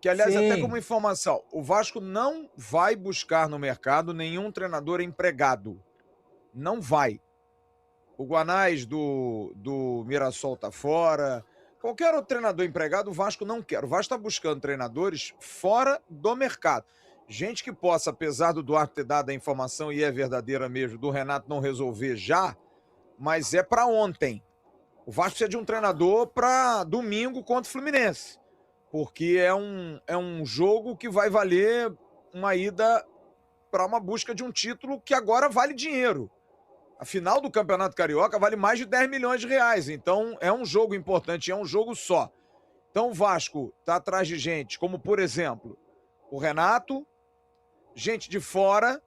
Que, aliás, até Sim. como informação, o Vasco não vai buscar no mercado nenhum treinador empregado. Não vai. O Guanais do Mirassol tá fora. Qualquer outro treinador empregado, o Vasco não quer. O Vasco está buscando treinadores fora do mercado. Gente que possa, apesar do Duarte ter dado a informação, e é verdadeira mesmo, do Renato não resolver já, mas é para ontem. O Vasco precisa de um treinador para domingo contra o Fluminense. Porque é um jogo que vai valer uma ida para uma busca de um título que agora vale dinheiro. A final do Campeonato Carioca vale mais de 10 milhões de reais. Então é um jogo importante, é um jogo só. Então o Vasco está atrás de gente, como por exemplo, o Renato, gente de fora,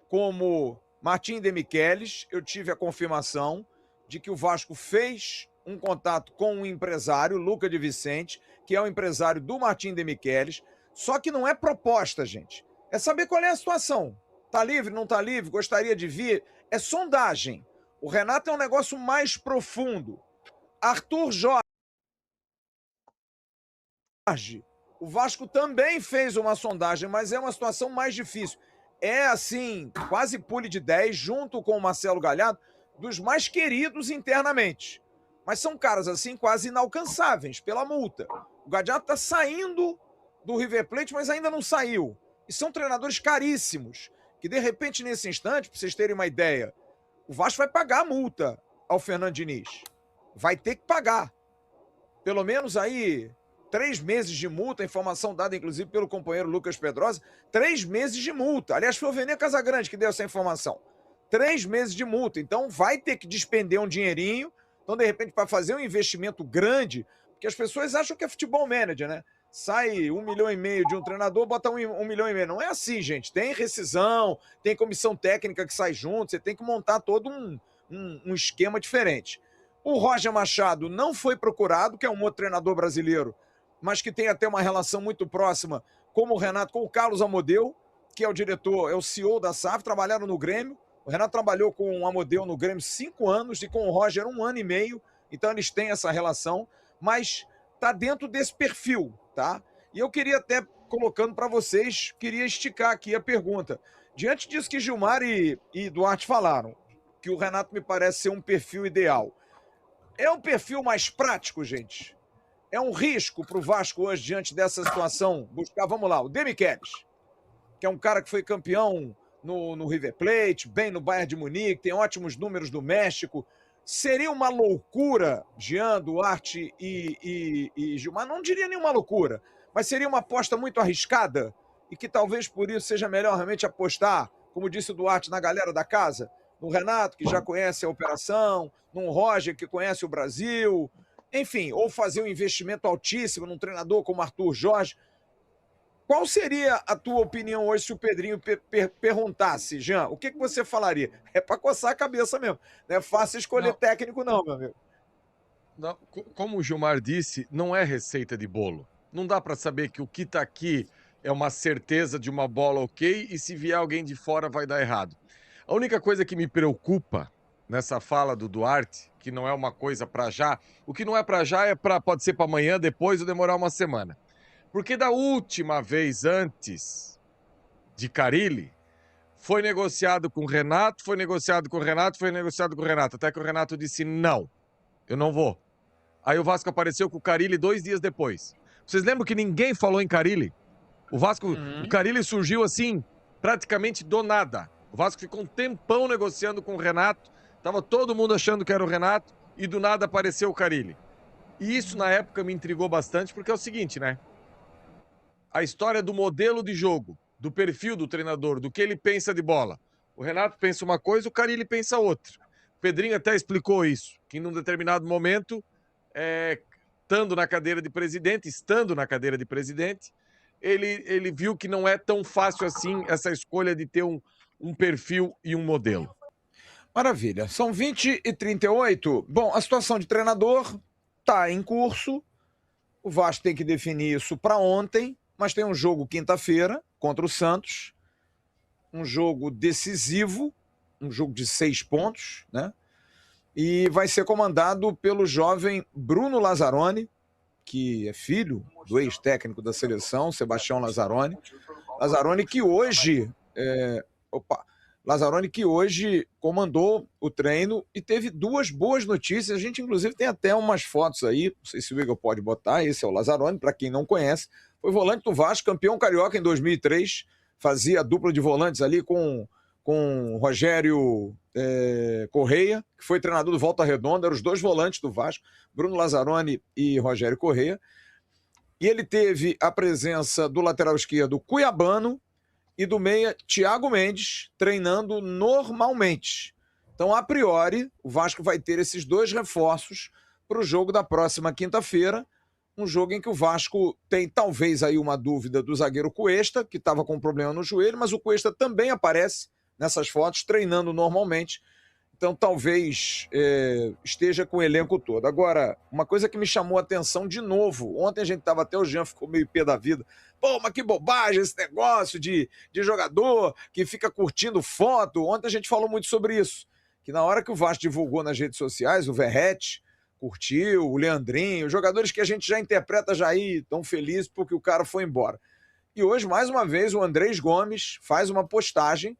como Martim Demichelis. Eu tive a confirmação de que o Vasco fez um contato com um empresário, Luca de Vicente, que é o empresário do Martim Demichelis. Só que não é proposta, gente. É saber qual é a situação. Tá livre, não tá livre, gostaria de vir. É sondagem. O Renato é um negócio mais profundo. Arthur Jorge, o Vasco também fez uma sondagem, mas é uma situação mais difícil. É assim, quase pule de 10, junto com o Marcelo Galhardo, dos mais queridos internamente. Mas são caras assim quase inalcançáveis pela multa. O Galhardo está saindo do River Plate, mas ainda não saiu. E são treinadores caríssimos, que de repente nesse instante, para vocês terem uma ideia, o Vasco vai pagar a multa ao Fernando Diniz. Vai ter que pagar. Pelo menos aí 3 meses de multa, informação dada inclusive pelo companheiro Lucas Pedrosa, 3 meses de multa. Aliás, foi o Vene Casagrande que deu essa informação. 3 meses de multa. Então vai ter que despender um dinheirinho. Então, de repente, para fazer um investimento grande, porque as pessoas acham que é futebol manager, né? Sai 1,5 milhão de um treinador, bota 1,5 milhão. Não é assim, gente. Tem rescisão, tem comissão técnica que sai junto, você tem que montar todo um esquema diferente. O Roger Machado não foi procurado, que é um outro treinador brasileiro, mas que tem até uma relação muito próxima, como o Renato, com o Carlos Amodeu, que é o diretor, é o CEO da SAF, trabalharam no Grêmio. O Renato trabalhou com o Amodeu no Grêmio 5 anos e com o Roger 1 ano e meio, então eles têm essa relação, mas está dentro desse perfil, tá? E eu queria até, colocando para vocês, queria esticar aqui a pergunta. Diante disso que Gilmar e Duarte falaram, que o Renato me parece ser um perfil ideal. É um perfil mais prático, gente? É um risco para o Vasco hoje, diante dessa situação, buscar, vamos lá, o Demichelis, que é um cara que foi campeão no River Plate, bem no Bayern de Munique, tem ótimos números do México. Seria uma loucura, Jean, Duarte e Gilmar, não diria nenhuma loucura, mas seria uma aposta muito arriscada e que talvez por isso seja melhor realmente apostar, como disse o Duarte, na galera da casa, no Renato, que já conhece a operação, num Roger, que conhece o Brasil, enfim, ou fazer um investimento altíssimo num treinador como Arthur Jorge. Qual seria a tua opinião hoje se o Pedrinho perguntasse, Jean? O que você falaria? É para coçar a cabeça mesmo. Não é fácil escolher Não, técnico, não, meu amigo. não, como o Gilmar disse, não é receita de bolo. Não dá para saber que o que está aqui é uma certeza de uma bola ok e se vier alguém de fora vai dar errado. A única coisa que me preocupa nessa fala do Duarte, que não é uma coisa para já, o que não é para já pode ser para amanhã, depois ou demorar uma semana. Porque da última vez antes de Carille, foi negociado com o Renato, foi negociado com o Renato, foi negociado com o Renato, até que o Renato disse não, eu não vou. Aí o Vasco apareceu com o Carille 2 dias depois. Vocês lembram que ninguém falou em Carille? O Carille surgiu assim, praticamente do nada. O Vasco ficou um tempão negociando com o Renato, tava todo mundo achando que era o Renato, e do nada apareceu o Carille. E isso na época me intrigou bastante, porque é o seguinte, né? A história do modelo de jogo, do perfil do treinador, do que ele pensa de bola. O Renato pensa uma coisa, o Carille pensa outra. O Pedrinho até explicou isso, que em um determinado momento, estando na cadeira de presidente, ele viu que não é tão fácil assim essa escolha de ter um perfil e um modelo. Maravilha. São 20h38. Bom, a situação de treinador está em curso. O Vasco tem que definir isso para ontem, mas tem um jogo quinta-feira contra o Santos. Um jogo decisivo, um jogo de 6 pontos, né? E vai ser comandado pelo jovem Bruno Lazzaroni, que é filho do ex-técnico da seleção, Sebastião Lazzaroni. Lazzaroni que hoje... Lazzaroni que hoje comandou o treino e teve duas boas notícias. A gente, inclusive, tem até umas fotos aí. Não sei se o Igor pode botar. Esse é o Lazzaroni, para quem não conhece. Foi volante do Vasco, campeão carioca em 2003. Fazia a dupla de volantes ali com Rogério Correia, que foi treinador do Volta Redonda. Eram os dois volantes do Vasco, Bruno Lazzaroni e Rogério Correia. E ele teve a presença do lateral esquerdo Cuiabano e do meia Thiago Mendes treinando normalmente. Então, a priori, o Vasco vai ter esses dois reforços para o jogo da próxima quinta-feira, um jogo em que o Vasco tem talvez aí uma dúvida do zagueiro Cuesta, que estava com um problema no joelho, mas o Cuesta também aparece nessas fotos treinando normalmente. Então, talvez esteja com o elenco todo. Agora, uma coisa que me chamou a atenção de novo, ontem a gente estava até, o Jean ficou meio pé da vida. Pô, mas que bobagem esse negócio de jogador que fica curtindo foto. Ontem a gente falou muito sobre isso, que na hora que o Vasco divulgou nas redes sociais, o Verratti curtiu, o Leandrinho, jogadores que a gente já interpreta já aí tão felizes porque o cara foi embora. E hoje, mais uma vez, o Andrés Gomes faz uma postagem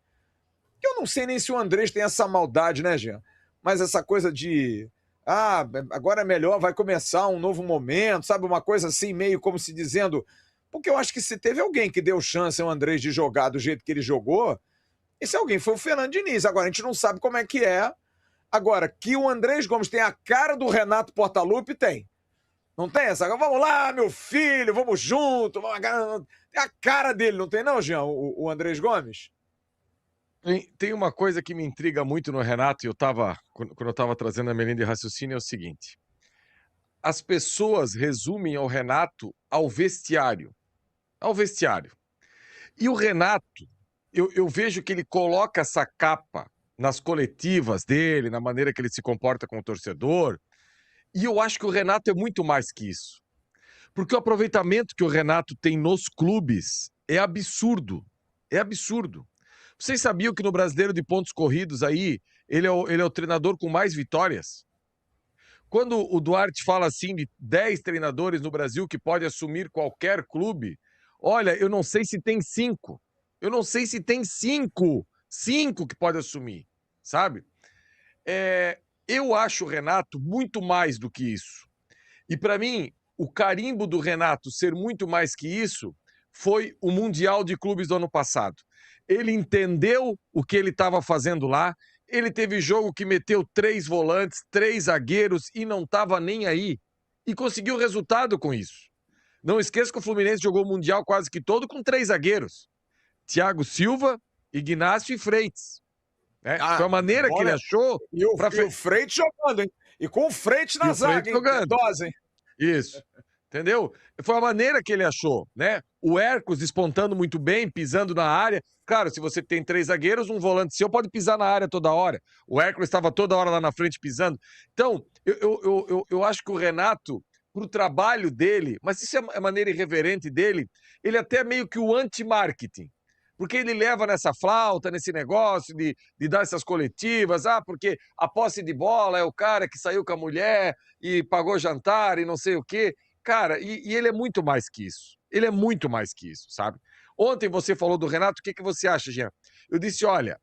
que eu não sei nem se o Andrés tem essa maldade, né, Jean? Mas essa coisa de... agora é melhor, vai começar um novo momento, sabe? Uma coisa assim, meio como se dizendo... Porque eu acho que se teve alguém que deu chance ao Andrés de jogar do jeito que ele jogou, esse alguém foi o Fernando Diniz. Agora, a gente não sabe como é que é. Agora, que o Andrés Gomes tem a cara do Renato Portaluppi, tem. Não tem essa? Vamos lá, meu filho, vamos junto. Tem a cara dele, não tem não, Jean, o Andrés Gomes? Tem uma coisa que me intriga muito no Renato, e quando eu estava trazendo a minha linha de raciocínio, é o seguinte. As pessoas resumem ao Renato ao vestiário. Ao vestiário. E o Renato, eu vejo que ele coloca essa capa nas coletivas dele, na maneira que ele se comporta com o torcedor, e eu acho que o Renato é muito mais que isso. Porque o aproveitamento que o Renato tem nos clubes é absurdo. É absurdo. Vocês sabiam que no Brasileiro de Pontos Corridos aí, ele é o treinador com mais vitórias? Quando o Duarte fala assim de 10 treinadores no Brasil que pode assumir qualquer clube, olha, eu não sei se tem 5. Eu não sei se tem 5. 5 que pode assumir, sabe? Eu acho o Renato muito mais do que isso. E para mim, o carimbo do Renato ser muito mais que isso foi o Mundial de Clubes do ano passado. Ele entendeu o que ele estava fazendo lá, ele teve jogo que meteu 3 volantes, 3 zagueiros e não estava nem aí. E conseguiu resultado com isso. Não esqueça que o Fluminense jogou o Mundial quase que todo com 3 zagueiros. Thiago Silva, Ignacio e Freitas. Foi a maneira que ele achou... E o Freitas jogando, hein? E com o Freitas na zaga, hein? Dose, hein? Isso. Entendeu? Foi a maneira que ele achou, né? O Hércules despontando muito bem, pisando na área. Claro, se você tem 3 zagueiros, um volante seu pode pisar na área toda hora. O Hércules estava toda hora lá na frente pisando. Então, eu acho que o Renato, pro trabalho dele, mas isso é a maneira irreverente dele, ele até é meio que o anti-marketing. Porque ele leva nessa flauta, nesse negócio de dar essas coletivas, porque a posse de bola é o cara que saiu com a mulher e pagou jantar e não sei o quê. Cara, e ele é muito mais que isso. Ele é muito mais que isso, sabe? Ontem você falou do Renato, o que você acha, Jean? Eu disse, olha,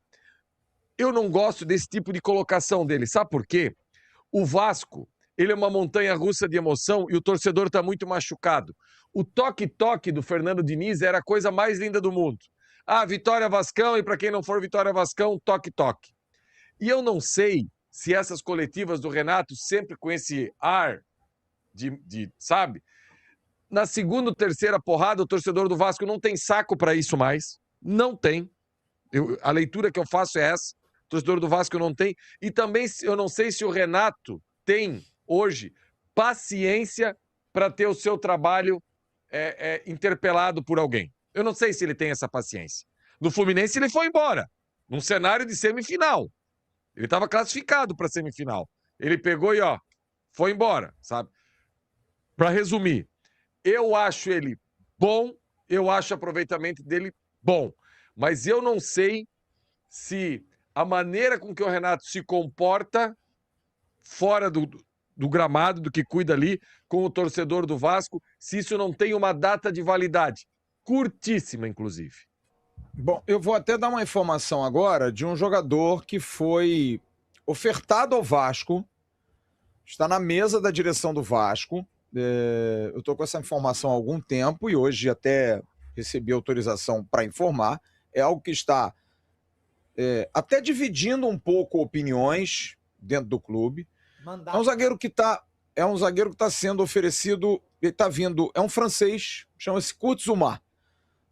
eu não gosto desse tipo de colocação dele. Sabe por quê? O Vasco, ele é uma montanha-russa de emoção e o torcedor está muito machucado. O toque-toque do Fernando Diniz era a coisa mais linda do mundo. Vitória Vascão, e para quem não for Vitória Vascão, toque-toque. E eu não sei se essas coletivas do Renato, sempre com esse ar sabe? Na segunda ou terceira porrada, o torcedor do Vasco não tem saco para isso mais. Não tem. A leitura que eu faço é essa. O torcedor do Vasco não tem. E também eu não sei se o Renato tem, hoje, paciência para ter o seu trabalho interpelado por alguém. Eu não sei se ele tem essa paciência. No Fluminense, ele foi embora. Num cenário de semifinal. Ele estava classificado para semifinal. Ele pegou e, foi embora, sabe? Para resumir, eu acho ele bom, eu acho o aproveitamento dele bom, mas eu não sei se a maneira com que o Renato se comporta fora do gramado, do que cuida ali com o torcedor do Vasco, se isso não tem uma data de validade. Curtíssima, inclusive. Bom, eu vou até dar uma informação agora de um jogador que foi ofertado ao Vasco, está na mesa da direção do Vasco. Eu estou com essa informação há algum tempo e hoje até recebi autorização para informar. É algo que está até dividindo um pouco opiniões dentro do clube. É um zagueiro que está sendo oferecido, ele está vindo, é um francês, chama-se Kurt Zouma.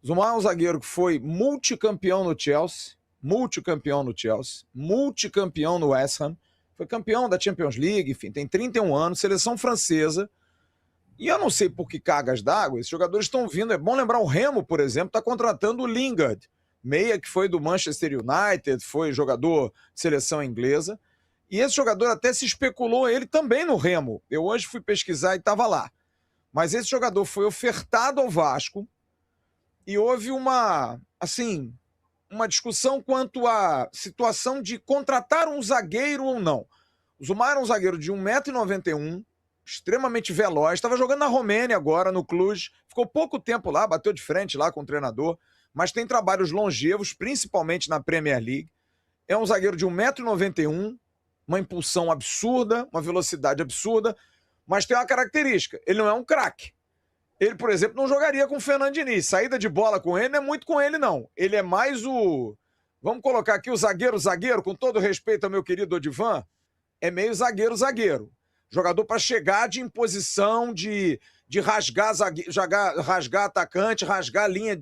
Zouma é um zagueiro que foi multicampeão no Chelsea, multicampeão no West Ham, foi campeão da Champions League, enfim, tem 31 anos, seleção francesa. E eu não sei por que cargas d'água, esses jogadores estão vindo. É bom lembrar, o Remo, por exemplo, está contratando o Lingard, meia que foi do Manchester United, foi jogador de seleção inglesa. E esse jogador até se especulou ele também no Remo. Eu hoje fui pesquisar e estava lá. Mas esse jogador foi ofertado ao Vasco e houve uma discussão quanto à situação de contratar um zagueiro ou não. O Zouma era um zagueiro de 1,91 m, extremamente veloz, estava jogando na Romênia agora, no Cluj, ficou pouco tempo lá, bateu de frente lá com o treinador, mas tem trabalhos longevos, principalmente na Premier League. É um zagueiro de 1,91 m, uma impulsão absurda, uma velocidade absurda, mas tem uma característica, ele não é um craque. Ele, por exemplo, não jogaria com o Fernando Diniz. Saída de bola com ele não é muito com ele, não. Ele é mais o... Vamos colocar aqui o zagueiro, com todo respeito ao meu querido Odivan, é meio zagueiro. Jogador para chegar de imposição, de rasgar atacante, rasgar linha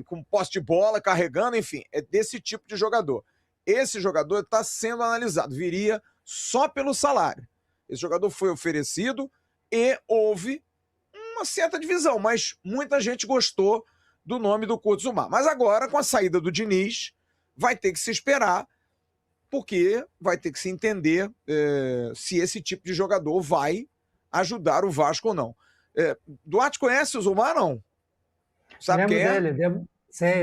com posse de bola, carregando, enfim. É desse tipo de jogador. Esse jogador está sendo analisado. Viria só pelo salário. Esse jogador foi oferecido e houve uma certa divisão, mas muita gente gostou do nome do Kurt Zouma. Mas agora, com a saída do Diniz, vai ter que se esperar, porque vai ter que se entender se esse tipo de jogador vai ajudar o Vasco ou não. Duarte conhece o Zouma, não? Sabe quem é?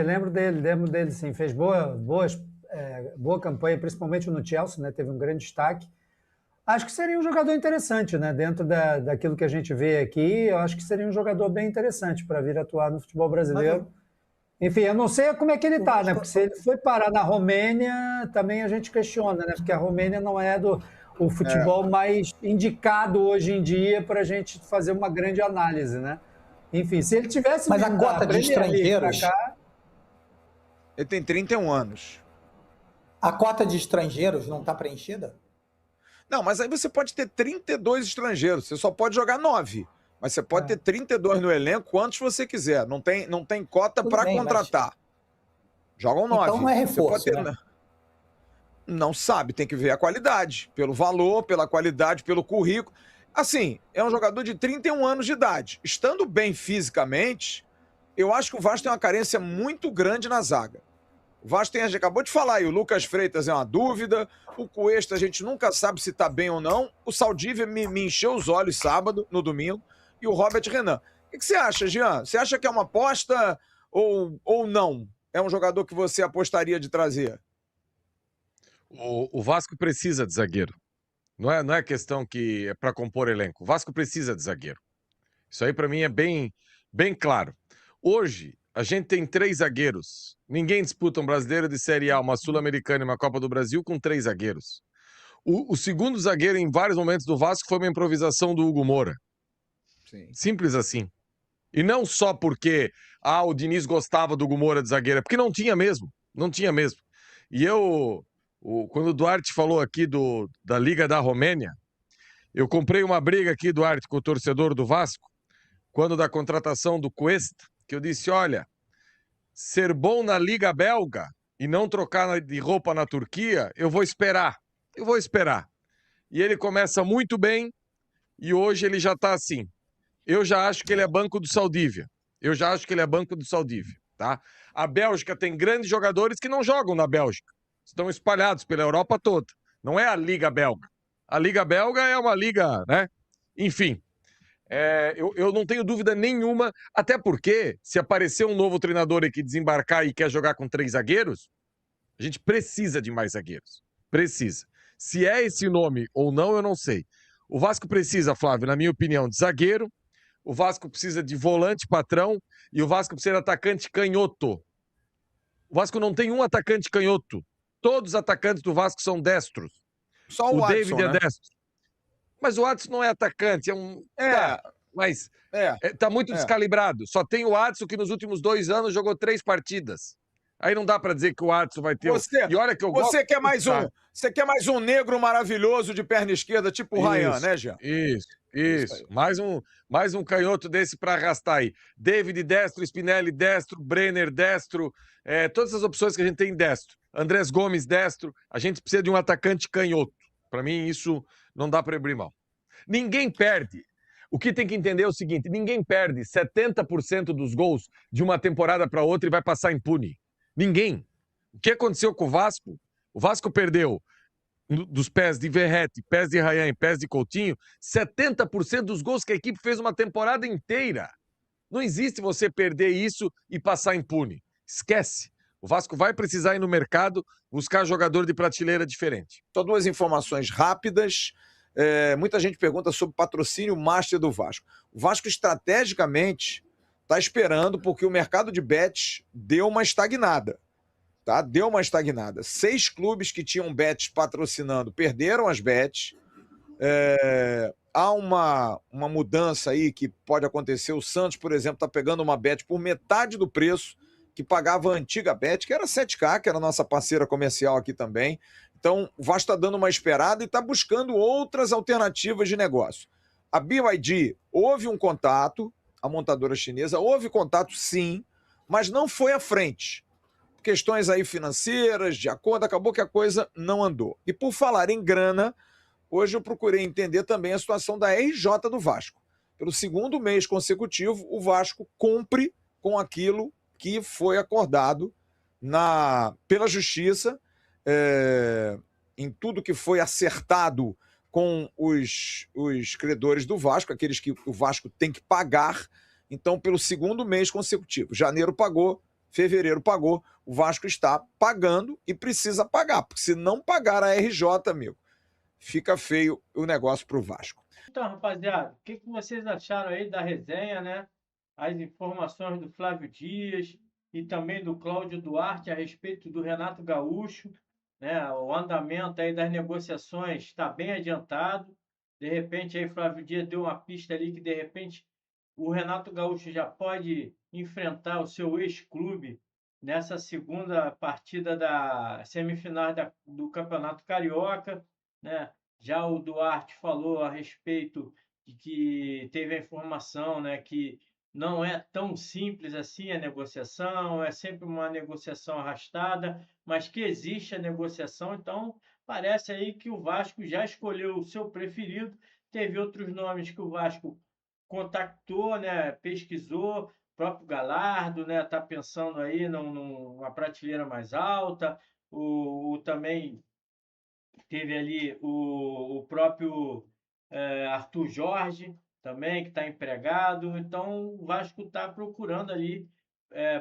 Lembro dele, sim. Fez boa campanha, principalmente no Chelsea, né? Teve um grande destaque. Acho que seria um jogador interessante, né? Dentro daquilo que a gente vê aqui, eu acho que seria um jogador bem interessante para vir atuar no futebol brasileiro. Enfim, eu não sei como é que ele está, né? Porque se ele foi parar na Romênia, também a gente questiona, né? Porque a Romênia não é o futebol mais indicado hoje em dia para a gente fazer uma grande análise, né? Enfim, se ele tivesse... Mas a cota de estrangeiros... Ele tem 31 anos. A cota de estrangeiros não está preenchida? Não, mas aí você pode ter 32 estrangeiros, você só pode jogar 9. Mas você pode ter 32 no elenco, quantos você quiser. Não tem cota para contratar. Mas... Jogam 9. Então não é reforço, né? Não sabe, tem que ver a qualidade. Pelo valor, pela qualidade, pelo currículo. Assim, é um jogador de 31 anos de idade. Estando bem fisicamente, eu acho que o Vasco tem uma carência muito grande na zaga. O Vasco acabou de falar aí, o Lucas Freitas é uma dúvida, o Cuesta a gente nunca sabe se tá bem ou não, o Saldívia me encheu os olhos sábado, no domingo, e o Robert Renan. O que você acha, Jean? Você acha que é uma aposta ou não? É um jogador que você apostaria de trazer? O Vasco precisa de zagueiro. Não é questão que é para compor elenco. O Vasco precisa de zagueiro. Isso aí para mim é bem claro. Hoje, a gente tem 3 zagueiros. Ninguém disputa um brasileiro de Série A, uma Sul-Americana e uma Copa do Brasil com 3 zagueiros. O segundo zagueiro, em vários momentos do Vasco, foi uma improvisação do Hugo Moura. Sim. Simples assim. E não só porque o Diniz gostava do Hugo Moura de zagueiro, porque não tinha mesmo. Não tinha mesmo. E quando o Duarte falou aqui da Liga da Romênia, eu comprei uma briga aqui, Duarte, com o torcedor do Vasco, quando da contratação do Cuesta, que eu disse, olha, ser bom na Liga Belga e não trocar de roupa na Turquia, eu vou esperar. E ele começa muito bem e hoje ele já está assim. Eu já acho que ele é banco do Saldívia. Tá? A Bélgica tem grandes jogadores que não jogam na Bélgica. Estão espalhados pela Europa toda. Não é a Liga Belga. A Liga Belga é uma liga, né? Enfim. Eu não tenho dúvida nenhuma, até porque, se aparecer um novo treinador aqui desembarcar e quer jogar com 3 zagueiros, a gente precisa de mais zagueiros. Precisa. Se é esse nome ou não, eu não sei. O Vasco precisa, Flávio, na minha opinião, de zagueiro, o Vasco precisa de volante patrão e o Vasco precisa de atacante canhoto. O Vasco não tem um atacante canhoto. Todos os atacantes do Vasco são destros. Só o David Adson, é né? destro. Mas o Adson não é atacante, é um... Tá, mas tá muito descalibrado. Só tem o Adson que nos últimos 2 anos jogou 3 partidas. Aí não dá pra dizer que o Adson vai ter... E olha que eu gosto... Você quer mais um? Você quer mais um negro maravilhoso de perna esquerda, tipo o Ryan, né, Jean? Isso. Mais um canhoto desse pra arrastar aí. David destro, Spinelli destro, Brenner destro, todas essas opções que a gente tem destro. Andrés Gomes destro. A gente precisa de um atacante canhoto. Pra mim, isso não dá pra abrir mão. Ninguém perde. O que tem que entender é o seguinte, ninguém perde 70% dos gols de uma temporada para outra e vai passar impune. Ninguém. O que aconteceu com o Vasco? O Vasco perdeu dos pés de Verratti, pés de Ryan e pés de Coutinho, 70% dos gols que a equipe fez uma temporada inteira. Não existe você perder isso e passar impune. Esquece. O Vasco vai precisar ir no mercado buscar jogador de prateleira diferente. Só 2 informações rápidas. Muita gente pergunta sobre o patrocínio master do Vasco. O Vasco, estrategicamente, está esperando porque o mercado de bets deu uma estagnada. Tá? Deu uma estagnada. 6 clubes que tinham bets patrocinando perderam as bets. Há uma mudança aí que pode acontecer. O Santos, por exemplo, está pegando uma bet por metade do preço que pagava a antiga bet, que era 7K, que era a nossa parceira comercial aqui também. Então, o Vasco está dando uma esperada e está buscando outras alternativas de negócio. A BYD, houve um contato, a montadora chinesa, houve contato sim, mas não foi à frente. Questões aí financeiras, de acordo, acabou que a coisa não andou. E por falar em grana, hoje eu procurei entender também a situação da RJ do Vasco. Pelo 2º mês consecutivo, o Vasco cumpre com aquilo que foi acordado pela Justiça, em tudo que foi acertado com os credores do Vasco, aqueles que o Vasco tem que pagar. Então, pelo 2º mês consecutivo, janeiro pagou, fevereiro pagou, o Vasco está pagando e precisa pagar, porque se não pagar a RJ, amigo, fica feio o negócio para o Vasco. Então, rapaziada, o que vocês acharam aí da resenha, né? As informações do Flávio Dias e também do Cláudio Duarte a respeito do Renato Gaúcho, né? O andamento aí das negociações está bem adiantado. De repente, aí Flávio Dias deu uma pista ali que, de repente, o Renato Gaúcho já pode enfrentar o seu ex-clube nessa segunda partida da semifinal do Campeonato Carioca, né? Já o Duarte falou a respeito de que teve a informação, né, que não é tão simples assim a negociação, é sempre uma negociação arrastada, mas que existe a negociação. Então, parece aí que o Vasco já escolheu o seu preferido. Teve outros nomes que o Vasco contactou, né, pesquisou, o próprio Galardo, né, está pensando aí numa prateleira mais alta, também teve ali o próprio Arthur Jorge, também, que está empregado. Então, o Vasco está procurando ali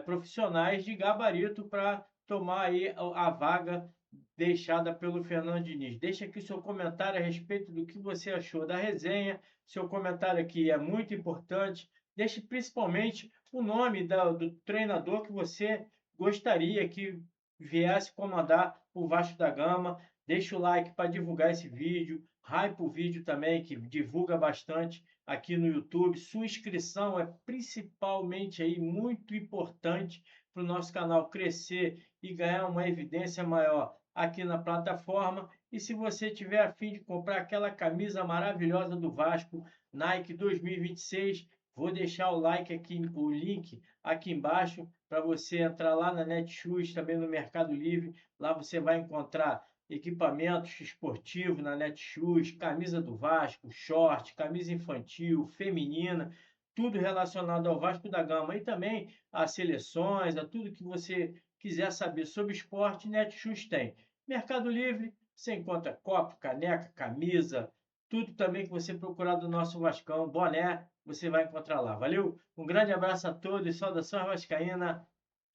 profissionais de gabarito para tomar aí a vaga deixada pelo Fernando Diniz. Deixa aqui o seu comentário a respeito do que você achou da resenha. Seu comentário aqui é muito importante. Deixe principalmente o nome do treinador que você gostaria que viesse comandar o Vasco da Gama. Deixa o like para divulgar esse vídeo, hype o vídeo também, que divulga bastante aqui no YouTube. Sua inscrição é principalmente aí muito importante para o nosso canal crescer e ganhar uma evidência maior aqui na plataforma. E se você tiver a fim de comprar aquela camisa maravilhosa do Vasco, Nike 2026, vou deixar o like aqui, o link aqui embaixo para você entrar lá na Netshoes, também no Mercado Livre. Lá você vai encontrar equipamentos esportivos na Netshoes, camisa do Vasco, short, camisa infantil, feminina, tudo relacionado ao Vasco da Gama e também às seleções, a tudo que você quiser saber sobre esporte, Netshoes tem. Mercado Livre, você encontra copo, caneca, camisa, tudo também que você procurar do nosso Vascão, boné, você vai encontrar lá. Valeu? Um grande abraço a todos, saudações vascaína.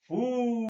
Fui!